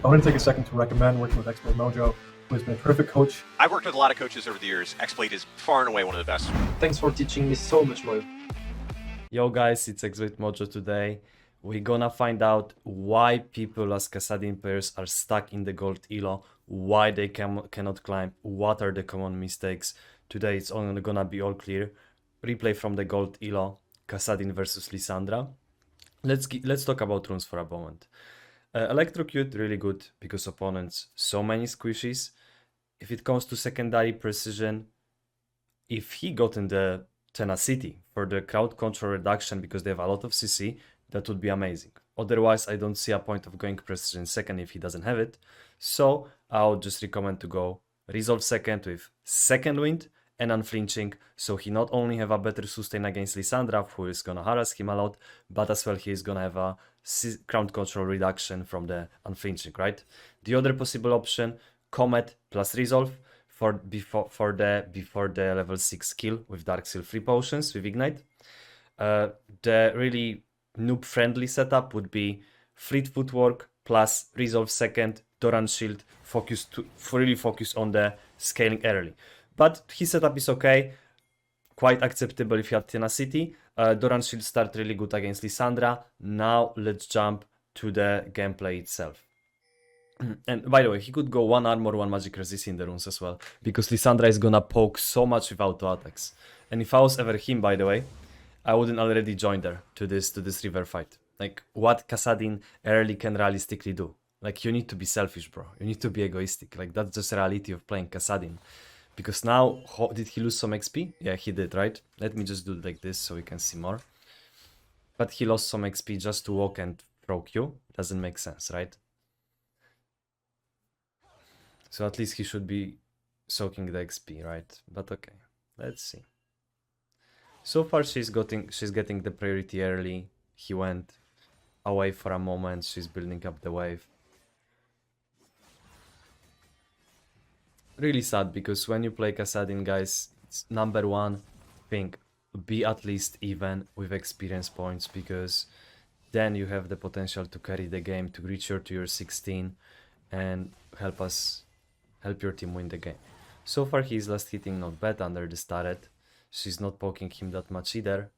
I want to take a second to recommend working with Expert Mojo, who has been a terrific coach. I've worked with a lot of coaches over the years. X-Blade is far and away one of the best. Thanks for teaching me so much more. Yo guys, it's Expert Mojo today. We're gonna find out why people as Kassadin players are stuck in the gold elo, why they cannot climb, what are the common mistakes. Today it's only gonna be all clear. Replay from the gold elo, Kassadin versus Lissandra. Let's talk about runes for a moment. Electrocute, really good because opponents so many squishies. If it comes to secondary precision, if he got in the tenacity for the crowd control reduction because they have a lot of CC, that would be amazing. Otherwise, I don't see a point of going precision second if he doesn't have it. So I would just recommend to go resolve second with second wind and unflinching, so he not only have a better sustain against Lissandra, who is gonna harass him a lot, but as well he is gonna have a crowd control reduction from the unflinching, right? The other possible option, Comet plus resolve before the level 6 kill with Dark Seal 3 potions with Ignite. The really noob friendly setup would be Fleet Footwork plus resolve second, Doran Shield, really focus on the scaling early. But his setup is okay, quite acceptable if you have tenacity. Doran Shield start really good against Lissandra. Now let's jump to the gameplay itself. And by the way, he could go 1 armor, 1 magic resist in the runes as well, because Lissandra is gonna poke so much with auto attacks. And if I was ever him, by the way, I wouldn't already join there to this river fight. Like, what Kassadin early can realistically do? Like, you need to be selfish, bro. You need to be egoistic. Like, that's just reality of playing Kassadin. Because now, did he lose some XP? Yeah, he did, right? Let me just do it like this so we can see more. But he lost some XP just to walk and throw Q. Doesn't make sense, right? So at least he should be soaking the XP, right? But okay, let's see. So far she's getting the priority early. He went away for a moment. She's building up the wave. Really sad, because when you play Kassadin, guys, it's number one thing, be at least even with experience points, because then you have the potential to carry the game, to reach your tier 16 and help your team win the game. So far he's last hitting not bad under the turret. She's not poking him that much either.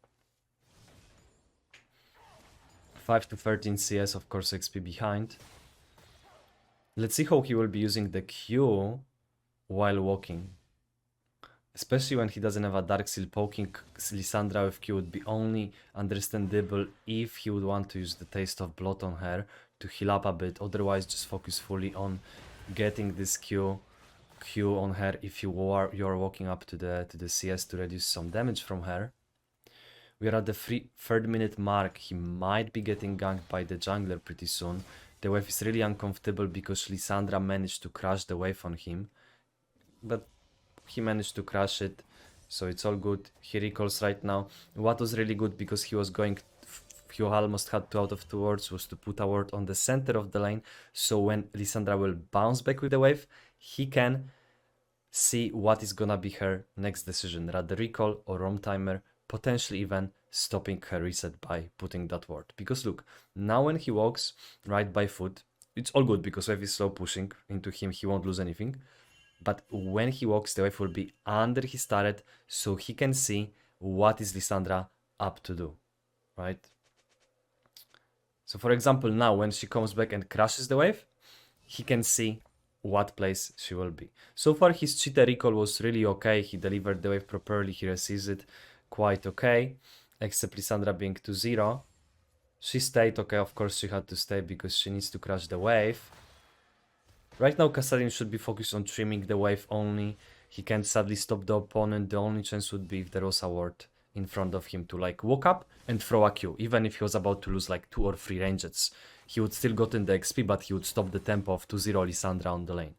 5 to 13 CS, of course, XP behind. Let's see how he will be using the Q while walking. Especially when he doesn't have a Dark Seal, poking Lissandra with Q would be only understandable if he would want to use the Taste of Blood on her to heal up a bit. Otherwise, just focus fully on getting this Q on her if you're walking up to the CS to reduce some damage from her. We are at the 3rd minute mark. He might be getting ganked by the jungler pretty soon. The wave is really uncomfortable because Lissandra managed to crash the wave on him, but he managed to crash it, so it's all good. He recalls right now. What was really good, because he almost had 2 out of 2 wards, was to put a ward on the center of the lane, so when Lissandra will bounce back with the wave, he can see what is gonna be her next decision, rather recall or roam timer, potentially even stopping her reset by putting that ward. Because look, now when he walks right by foot, it's all good because wave is slow pushing into him, he won't lose anything. But when he walks, the wave will be under his turret, so he can see what is Lissandra up to do, right? So for example, now when she comes back and crashes the wave, he can see what place she will be. So far his cheetah recall was really okay. He delivered the wave properly, he receives it quite okay, except Lissandra being 2-0. She stayed okay, of course she had to stay because she needs to crash the wave. Right now Kassadin should be focused on trimming the wave only. He can't sadly stop the opponent. The only chance would be if there was a ward in front of him to like walk up and throw a Q. Even if he was about to lose like 2 or 3 ranges, he would still got in the XP, but he would stop the tempo of 2-0 Lissandra on the lane.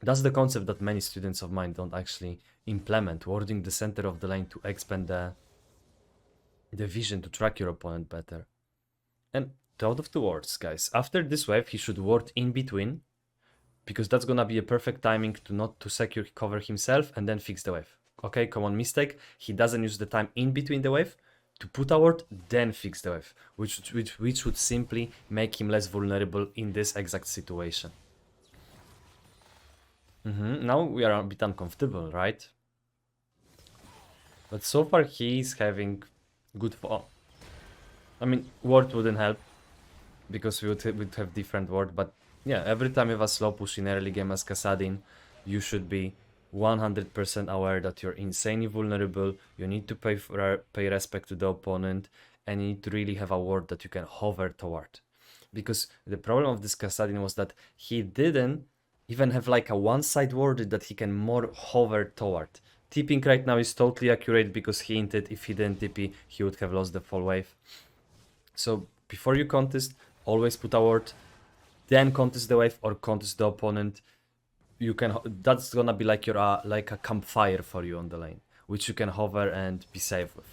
That's the concept that many students of mine don't actually implement, warding the center of the lane to expand the vision to track your opponent better. And 2 out of 2 wards, guys. After this wave, he should ward in between, because that's gonna be a perfect timing to secure cover himself and then fix the wave. Okay, common mistake. He doesn't use the time in between the wave to put a ward, then fix the wave, which would simply make him less vulnerable in this exact situation. Now we are a bit uncomfortable, right? But so far he's having good I mean, ward wouldn't help because we'd have different ward, but yeah, every time you have a slow push in early game as Kassadin, you should be 100% aware that you're insanely vulnerable. You need to pay respect to the opponent, and you need to really have a ward that you can hover toward. Because the problem of this Kassadin was that he didn't even have like a one-side ward that he can more hover toward. Tipping right now is totally accurate because he hinted if he didn't TP, he would have lost the full wave. So before you contest, always put a ward, then contest the wave or contest the opponent. You can, that's gonna be like your like a campfire for you on the lane, which you can hover and be safe with.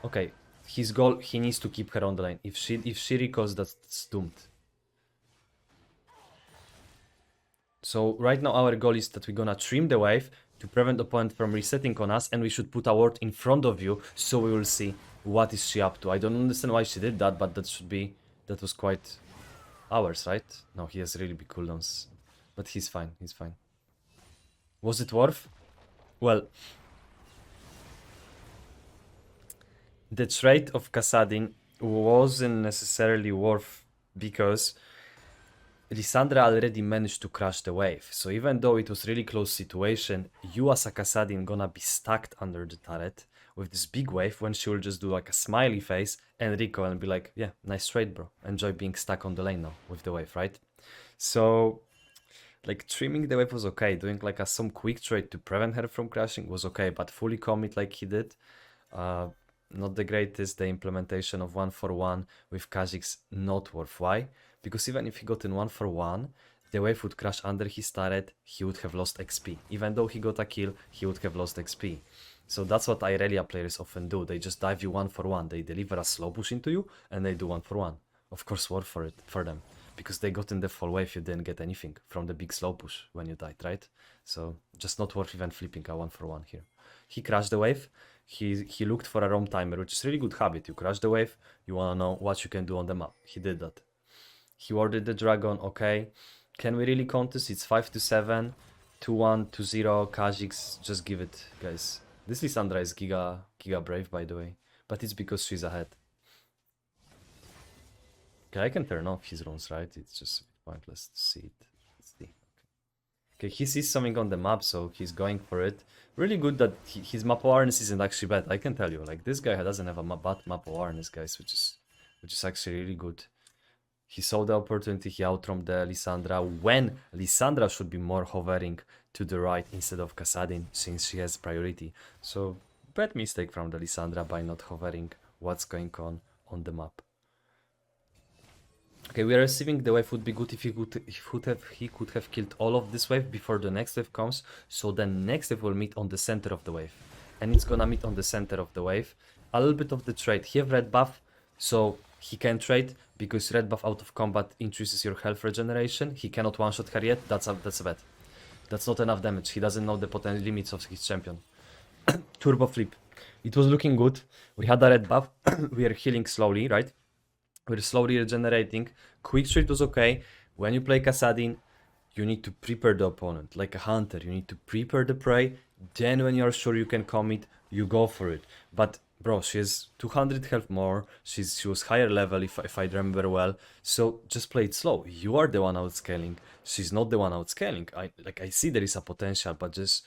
Okay, his goal, he needs to keep her on the lane. If she recalls, that's doomed. So right now our goal is that we're gonna trim the wave to prevent the opponent from resetting on us, and we should put a ward in front of you so we will see what is she up to. I don't understand why she did that, but that was quite ours, right? No, he has really big cooldowns. But he's fine, he's fine. Was it worth? Well, the trade of Kassadin wasn't necessarily worth because Lissandra already managed to crash the wave. So even though it was really close situation, you as a Kassadin gonna be stuck under the turret with this big wave when she will just do like a smiley face and recoil and be like, yeah, nice trade, bro. Enjoy being stuck on the lane now with the wave, right? So like trimming the wave was okay, doing like some quick trade to prevent her from crashing was okay, but fully commit like he did, not the greatest. The implementation of 1-for-1 with Kha'Zix not worth. Why? Because even if he got in 1-for-1, the wave would crash under his turret, he would have lost XP. Even though he got a kill, he would have lost XP. So that's what Irelia players often do. They just dive you 1-for-1. They deliver a slow push into you and they do 1-for-1. Of course, worth for them. Because they got in the full wave, you didn't get anything from the big slow push when you died, right? So just not worth even flipping a 1-for-1 here. He crashed the wave. He looked for a roam timer, which is really good habit. You crash the wave, you wanna know what you can do on the map. He did that. He warded the dragon, okay. Can we really contest? It's 5-7, 2-1, 2-0, Kha'Zix, just give it, guys. This Lissandra is giga brave, by the way, but it's because she's ahead. Okay, I can turn off his runes, right? It's just pointless to see it. Let's see. Okay, he sees something on the map, so he's going for it. Really good that his map awareness isn't actually bad. I can tell you, like this guy doesn't have a bad map awareness, guys, which is actually really good. He saw the opportunity, he outroamed the Lissandra when Lissandra should be more hovering to the right instead of Kassadin, since she has priority. So bad mistake from the Lissandra by not hovering what's going on the map. Okay, we are receiving the wave. Would be good if he could have killed all of this wave before the next wave comes, so then next wave will meet on the center of the wave. And it's gonna meet on the center of the wave. A little bit of the trade. He have red buff, so he can trade because red buff out of combat increases your health regeneration. He cannot one-shot her yet. That's a bad. That's not enough damage. He doesn't know the potential limits of his champion. Turbo flip. It was looking good. We had a red buff. We are healing slowly, right? We're slowly regenerating. Quick trade was okay. When you play Kassadin, you need to prepare the opponent. Like a hunter, you need to prepare the prey. Then when you're sure you can commit, you go for it. But bro, she has 200 health more. She was higher level if I remember well. So just play it slow. You are the one outscaling. She's not the one outscaling. I see there is a potential, but just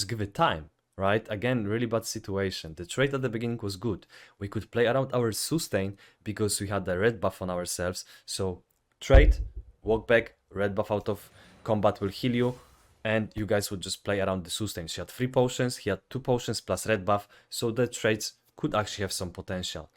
give it time. Right? Again, really bad situation. The trade at the beginning was good. We could play around our sustain because we had the red buff on ourselves. So trade, walk back, red buff out of combat will heal you, and you guys would just play around the sustain. She had 3 potions, he had 2 potions plus red buff, so the trades could actually have some potential.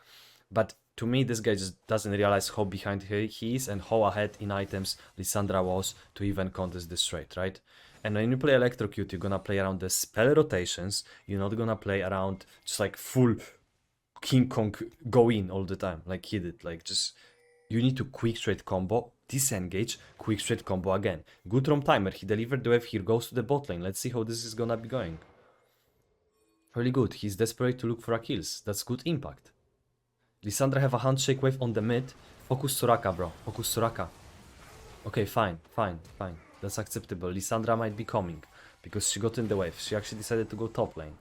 But to me, this guy just doesn't realize how behind he is and how ahead in items Lissandra was to even contest this trade, right? And when you play Electrocute, you're gonna play around the spell rotations. You're not gonna play around just like full King Kong go in all the time, like he did. Like just, you need to quick trade combo, disengage, quick trade combo again. Good roam timer, he delivered the wave, here goes to the bot lane. Let's see how this is gonna be going. Really good. He's desperate to look for a kills. That's good impact. Lissandra have a handshake wave on the mid. Focus Soraka, bro. Focus Soraka. Okay, fine. That's acceptable. Lissandra might be coming because she got in the wave. She actually decided to go top lane.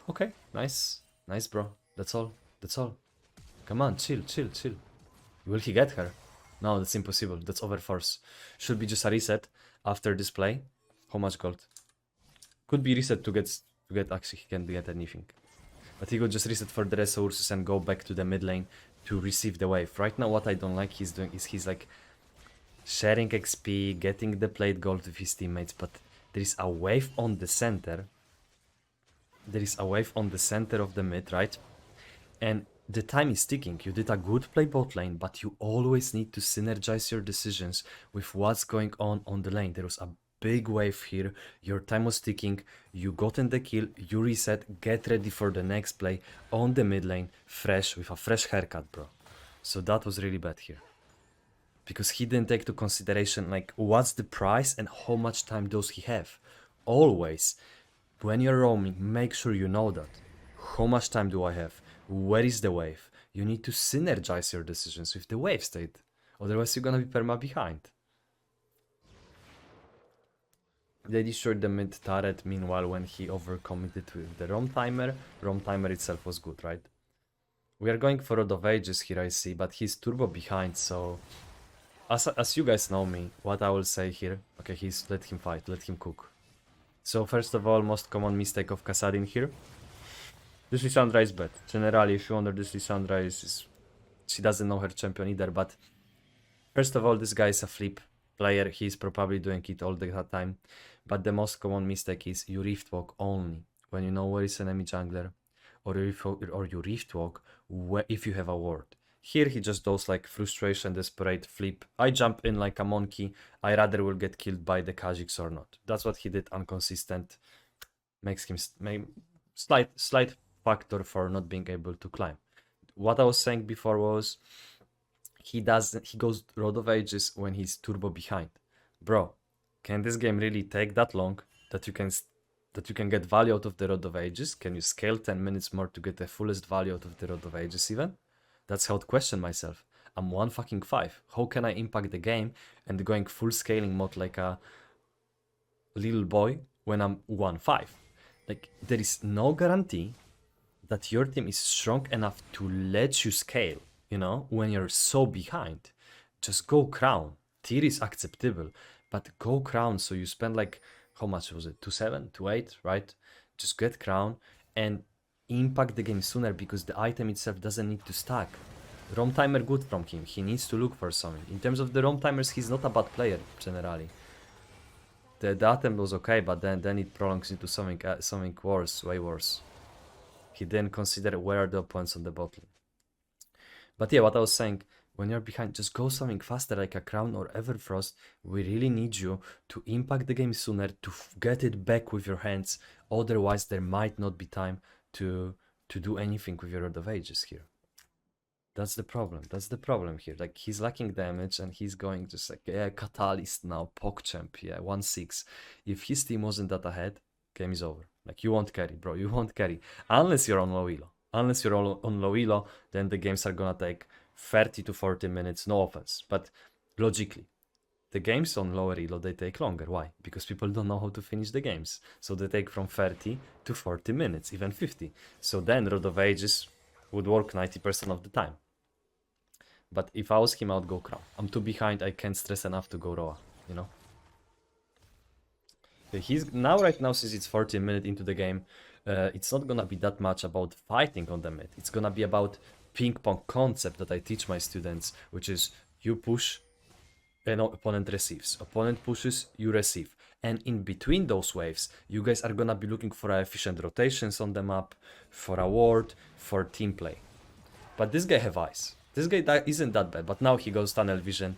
Okay, nice. Nice, bro. That's all. Come on, chill. Will he get her? No, that's impossible. That's overforce. Should be just a reset after this play. How much gold? Could be reset to get actually he can't get anything. But he could just reset for the resources and go back to the mid lane to receive the wave. Right now what I don't like he's doing is he's like sharing XP, getting the plate gold with his teammates, but there is a wave on the center. There is a wave on the center of the mid, right? And the time is ticking. You did a good play bot lane, but you always need to synergize your decisions with what's going on the lane. There was a big wave here. Your time was ticking. You got in the kill. You reset. Get ready for the next play on the mid lane, fresh with a fresh haircut, bro. So that was really bad here, because he didn't take into consideration like what's the price and how much time does he have. Always, when you're roaming, make sure you know that. How much time do I have? Where is the wave? You need to synergize your decisions with the wave state. Otherwise you're gonna be perma behind. They destroyed the mid turret meanwhile when he overcommitted with the Rom timer. Rom timer itself was good, right? We are going for Rod of Ages here, I see, but he's turbo behind, so... As you guys know me, what I will say here... Okay, let him fight, let him cook. So first of all, most common mistake of Kassadin here. This Lissandra is bad. Generally, if you wonder, this Lissandra is... She doesn't know her champion either, but... First of all, this guy is a flip player. He's probably doing it all the time. But the most common mistake is you rift walk only when you know where is enemy jungler. Or you rift walk if you have a ward. Here he just does like frustration, desperate flip. I jump in like a monkey. I rather will get killed by the Kha'Zix or not. That's what he did, inconsistent. Makes him slight factor for not being able to climb. What I was saying before was he goes Rod of Ages when he's turbo behind. Bro, can this game really take that long that you can get value out of the Rod of Ages? Can you scale 10 minutes more to get the fullest value out of the Rod of Ages even? That's how to question myself. I'm 1-5. How can I impact the game and going full scaling mode like a little boy when I'm 1-5? Like, there is no guarantee that your team is strong enough to let you scale, you know, when you're so behind. Just go crown. Tier is acceptable, but go crown, so you spend like, how much was it? 2.7, 2.8, right? Just get crown and impact the game sooner, because the item itself doesn't need to stack. Rom timer good from him. He needs to look for something. In terms of the Rom timers, he's not a bad player generally. The item was okay, but then it prolongs into something worse, way worse. He didn't consider where are the opponents on the bottle. But yeah, what I was saying, when you're behind, just go something faster like a Crown or Everfrost. We really need you to impact the game sooner, to get it back with your hands. Otherwise, there might not be time to do anything with your Rod of Ages here. That's the problem. That's the problem here. Like, he's lacking damage and he's going just like, yeah, Catalyst now, PogChamp, yeah, 1-6. If his team wasn't that ahead, game is over. Like, you won't carry, bro. You won't carry. Unless you're on low elo. Unless you're on low elo, then the games are gonna take 30 to 40 minutes, no offense. But logically, the games on lower elo, they take longer. Why? Because people don't know how to finish the games. So they take from 30 to 40 minutes, even 50. So then Rod of Ages would work 90% of the time. But if I was him, I would go Crown. I'm too behind, I can't stress enough to go Roa, you know? He's now, right now, since it's 40 minutes into the game, it's not gonna be that much about fighting on the mid. It's gonna be about ping pong concept that I teach my students, which is you push and opponent receives. Opponent pushes, you receive. And in between those waves, you guys are gonna be looking for efficient rotations on the map, for a ward, for team play. But this guy have eyes. This guy isn't that bad, but now he goes tunnel vision.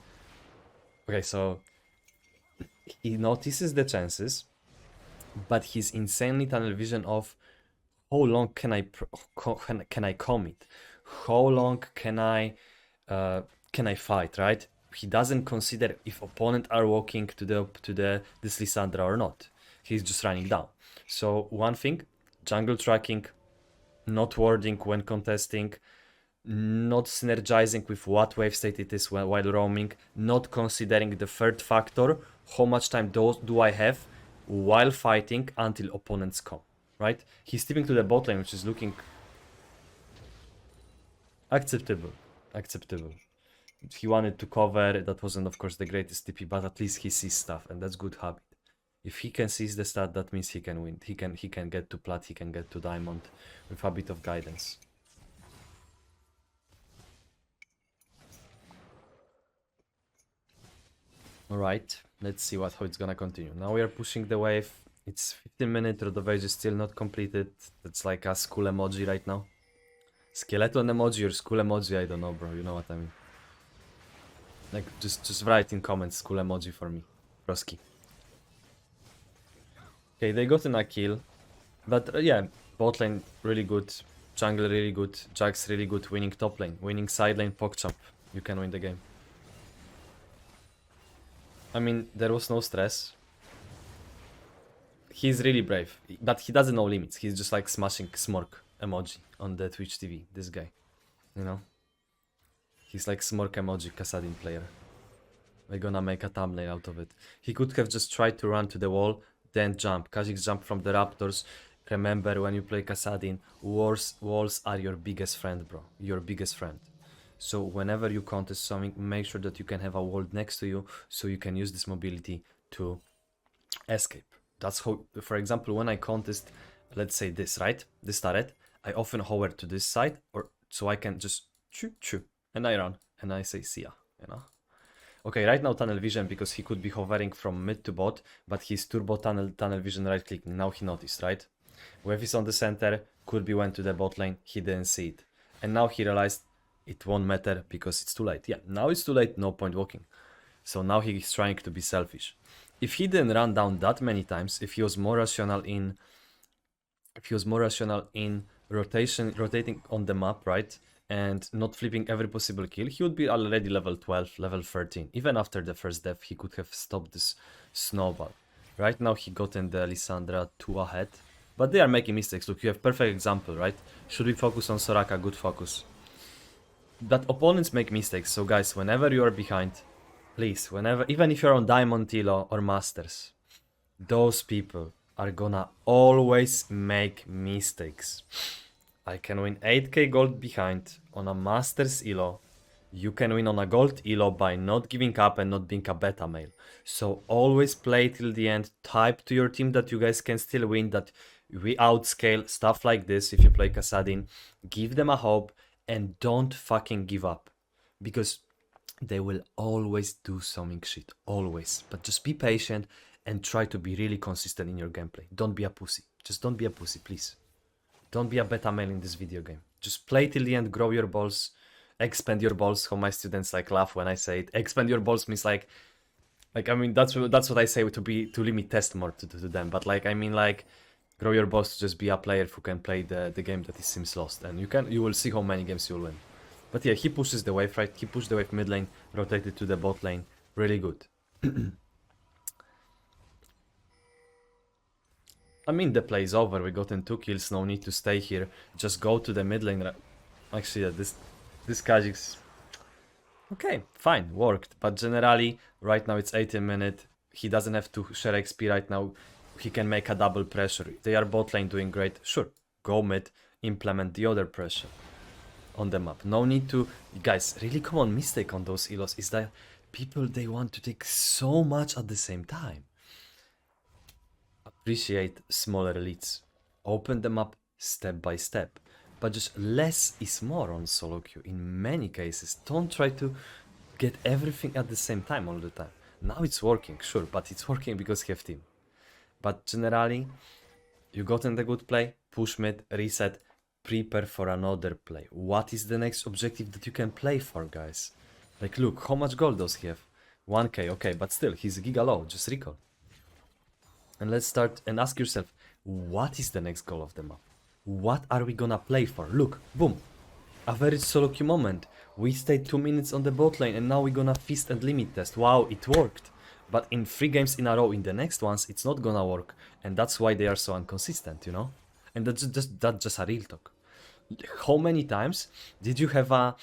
Okay, so he notices the chances, but he's insanely tunnel vision of how long can I commit, how long can I fight, right? He doesn't consider if opponent are walking to this Lissandra or not. He's just running down. So one thing, Jungle tracking, not warding when contesting, not synergizing with what wave state it is while roaming, not considering the third factor, how much time do I have while fighting until opponents come, right? He's tipping to the bot lane, which is looking acceptable. He wanted to cover, that wasn't of course the greatest TP, but at least he sees stuff, and that's good habit. If he can seize the stat, that means he can win. He can get to plat, he can get to diamond with a bit of guidance. Alright, let's see how it's gonna continue. Now we are pushing the wave. It's 15 minutes, Rodovage is still not completed. That's like a school emoji right now. Skeleton emoji or school emoji, I don't know, bro. You know what I mean. Like, just write in comments school emoji for me. Roski. Okay, they got in a kill. But yeah, bot lane really good. Jungle really good. Jax really good. Winning top lane. Winning side lane, PogChamp. You can win the game. I mean, there was no stress. He's really brave. But he doesn't know limits. He's just like smashing smork emoji on the Twitch TV. This guy. You know? He's like smork emoji Kassadin player. We're gonna make a thumbnail out of it. He could have just tried to run to the wall, then jump. Kha'Zix jump from the raptors. Remember, when you play Kassadin, walls are your biggest friend, bro. Your biggest friend. So whenever you contest something, make sure that you can have a wall next to you, so you can use this mobility to escape. That's how, for example, when I contest, let's say this, right? This turret, I often hover to this side, or so I can just choo, and I run, and I say see ya, you know? Okay, right now tunnel vision, because he could be hovering from mid to bot, but he's turbo tunnel vision right clicking. Now he noticed, right? Wave is on the center, could be went to the bot lane, he didn't see it. And now he realized it won't matter because it's too late. Yeah, now it's too late, no point walking. So now he's trying to be selfish. If he didn't run down that many times, if he was more rational in rotating on the map, right? And not flipping every possible kill, he would be already level 12, level 13. Even after the first death, he could have stopped this snowball. Right now he got in the Lissandra 2 ahead. But they are making mistakes. Look, you have perfect example, right? Should we focus on Soraka? Good focus. But opponents make mistakes. So guys, whenever you are behind, please, even if you're on Diamond Elo or Masters, those people are gonna always make mistakes. I can win 8k gold behind on a Masters Elo. You can win on a gold Elo by not giving up and not being a beta male. So always play till the end. Type to your team that you guys can still win, that we outscale, stuff like this. If you play Kassadin, give them a hope and don't fucking give up. Because they will always do something shit. Always. But just be patient and try to be really consistent in your gameplay. Don't be a pussy. Just don't be a pussy, please. Don't be a beta male in this video game. Just play till the end, grow your balls, expand your balls. How my students like laugh when I say it. Expand your balls means like I mean that's what I say to limit test more to them. But like I mean like grow your balls to just be a player who can play the game that seems lost, and you will see how many games you'll win. But yeah, he pushes the wave, right? He pushed the wave mid lane, rotated to the bot lane. Really good. I mean, the play is over. We got in 2 kills. No need to stay here. Just go to the mid lane. Actually, yeah, this Kha'Zix. Okay, fine, worked. But generally, right now it's 18 minutes. He doesn't have to share XP right now. He can make a double pressure. They are bot lane doing great. Sure, go mid, implement the other pressure on the map. No need to... Guys, really common mistake on those Elos is that people, they want to take so much at the same time. Appreciate smaller leads. Open them up step by step. But just less is more on solo queue in many cases. Don't try to get everything at the same time all the time. Now it's working, sure, but it's working because you have team. But generally, you got in the good play, push mid, reset, prepare for another play. What is the next objective that you can play for, guys? Like, look, how much gold does he have? 1k, okay, but still, he's giga low, just recall. And let's start and ask yourself, what is the next goal of the map? What are we gonna play for? Look, boom, a very solo queue moment. We stayed 2 minutes on the bot lane and now we're gonna feast and limit test. Wow, it worked. But in 3 games in a row, in the next ones, it's not gonna work. And that's why they are so inconsistent, you know? And that's just a real talk. How many times did you have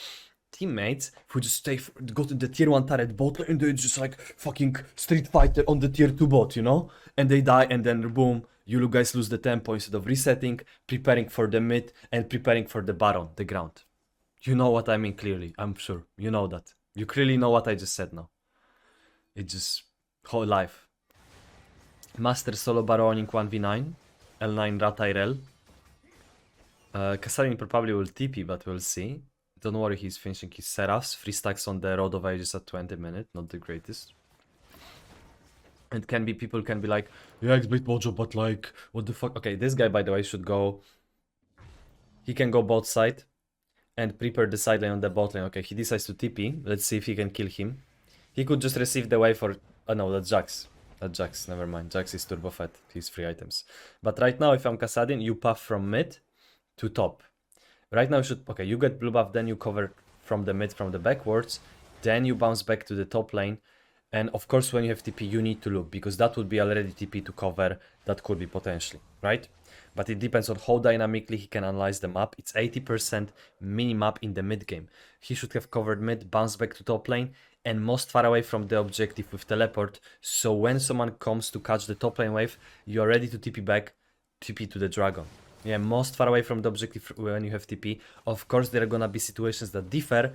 teammates who just go to the tier 1 turret bot and they just like fucking Street Fighter on the tier 2 bot, you know? And they die and then boom, you guys lose the tempo instead of resetting, preparing for the mid and preparing for the baron, the ground. You know what I mean clearly, I'm sure. You know that. You clearly know what I just said now. It's just whole life. Master solo baroning 1v9, L9 Ratairel. Kassadin probably will TP, but we'll see. Don't worry, he's finishing his seraphs. 3 stacks on the Road of Ages at 20 minutes, not the greatest. And people can be like, yeah, X-Blade Mojo, but like, what the fuck? Okay, this guy, by the way, should go... He can go both side and prepare the side lane on the bot lane. Okay, he decides to TP. Let's see if he can kill him. He could just receive the wave for... Oh no, that's Jax. That's Jax, never mind. Jax is turbo fat. He's 3 items. But right now, if I'm Kassadin, you puff from mid to top. Right now, okay, you get blue buff, then you cover from the mid, from the backwards. Then you bounce back to the top lane. And of course, when you have TP, you need to look, because that would be already TP to cover. That could be potentially, right? But it depends on how dynamically he can analyze the map. It's 80% mini-map in the mid-game. He should have covered mid, bounce back to top lane, and most far away from the objective with teleport. So when someone comes to catch the top lane wave, you're ready to TP back, TP to the dragon. Yeah, most far away from the objective when you have TP. Of course, there are gonna be situations that differ,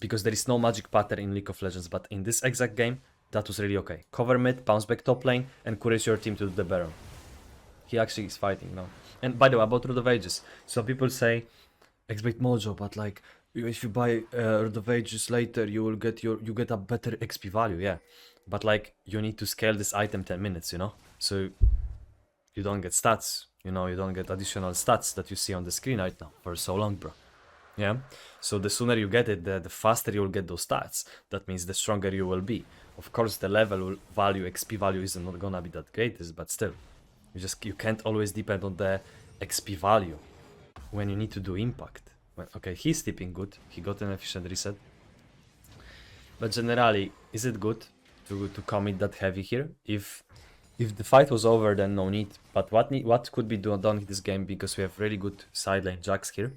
because there is no magic pattern in League of Legends, but in this exact game, that was really okay. Cover mid, bounce back top lane, and encourage your team to do the Baron. He actually is fighting now. And by the way, about Road of Ages, some people say, X-Blade Mojo, but like, if you buy Road of Ages later, you get a better XP value, yeah. But like, you need to scale this item 10 minutes, you know? So, you don't get stats, you know, you don't get additional stats that you see on the screen right now for so long, bro. Yeah, so the sooner you get it, the faster you will get those stats. That means the stronger you will be. Of course, the level value, XP value is not gonna be that greatest, but still, you can't always depend on the XP value when you need to do impact. Okay, he's tipping good. He got an efficient reset. But generally, is it good to commit that heavy here? If the fight was over, then no need. But what could be done in this game, because we have really good side lane Jax here.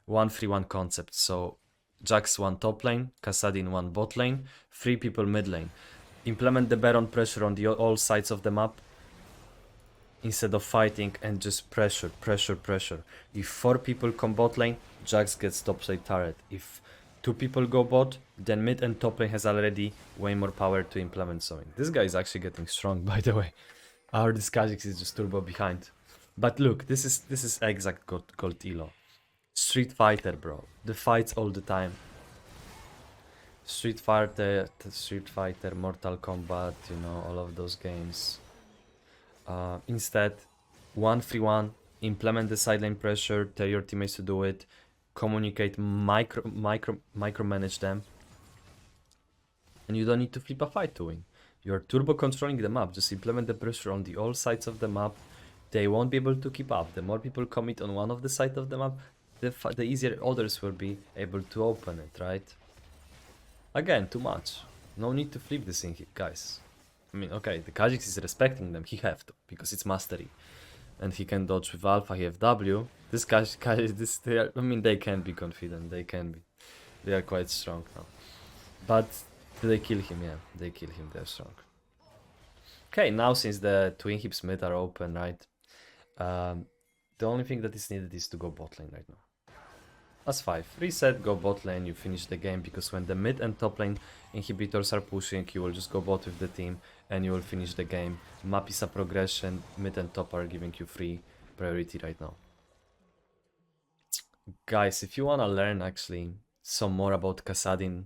1-3-1 concept. So Jax 1 top lane, Kassadin 1 bot lane, 3 people mid lane. Implement the Baron pressure on all sides of the map instead of fighting, and just pressure. If 4 people come bot lane, Jax gets top side turret. If 2 people go bot, then mid and top lane has already way more power to implement something. This guy is actually getting strong, by the way. Our Kha'Zix is just turbo behind. But look, this is exact gold elo. Street Fighter, bro. The fights all the time. Street Fighter, Mortal Kombat, you know, all of those games. Instead, 1-3-1, implement the side lane pressure, tell your teammates to do it, communicate, micromanage them. And you don't need to flip a fight to win. You're turbo controlling the map, just implement the pressure on all sides of the map. They won't be able to keep up. The more people commit on one of the sides of the map, the easier others will be able to open it, right? Again, too much. No need to flip this in here, guys. I mean, okay, the Kha'Zix is respecting them. He have to, because it's mastery. And he can dodge with Alpha, he have W. This guy, I mean, they can be confident. They can be. They are quite strong now. But they kill him, yeah. They kill him, they're strong. Okay, now since the twin hips mid are open, right? The only thing that is needed is to go bot lane right now. As 5. Reset, go bot lane, you finish the game, because when the mid and top lane inhibitors are pushing, you will just go bot with the team and you will finish the game. Map is a progression, mid and top are giving you free priority right now. Guys, if you wanna learn actually some more about Kassadin,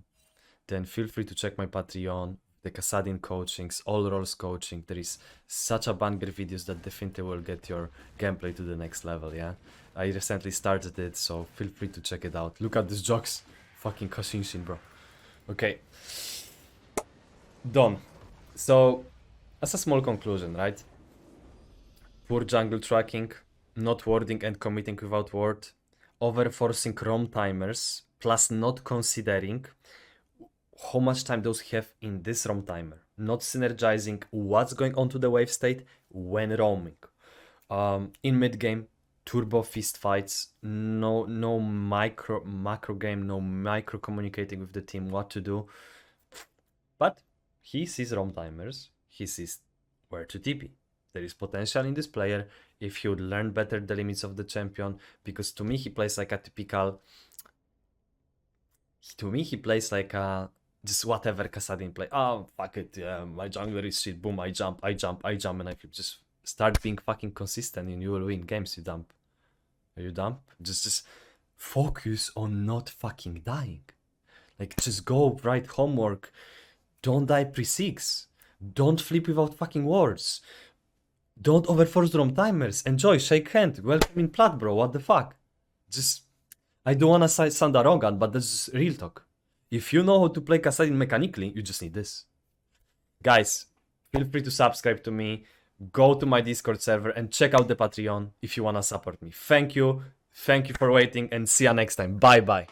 then feel free to check my Patreon, the Kassadin coachings, all roles coaching. There is such a banger videos that definitely will get your gameplay to the next level, yeah? I recently started it, so feel free to check it out. Look at this jokes. Fucking Kashin, bro. Okay. Done. So, as a small conclusion, right? Poor jungle tracking, not warding and committing without ward, over-forcing ROM timers, plus not considering how much time those have in this ROM timer. Not synergizing what's going on to the wave state when roaming. In mid-game, turbo fist fights, no macro game, no micro communicating with the team what to do. But he sees roam timers, he sees where to TP. There is potential in this player if he would learn better the limits of the champion, because to me he plays like a typical... To me he plays like a... just whatever Kassadin play. Oh, fuck it, yeah, my jungler is shit, boom, I jump, and I just start being fucking consistent and you will win games, you dump. Are you dumb? Just focus on not fucking dying. Like, just go write homework. Don't die pre-6. Don't flip without fucking words. Don't overforce roam timers. Enjoy, shake hand. Welcome in plat, bro. What the fuck? Just... I don't wanna sound arrogant, but this is real talk. If you know how to play Kassadin mechanically, you just need this. Guys, feel free to subscribe to me. Go to my Discord server and check out the Patreon if you wanna support me. Thank you for waiting, and see ya next time. Bye bye.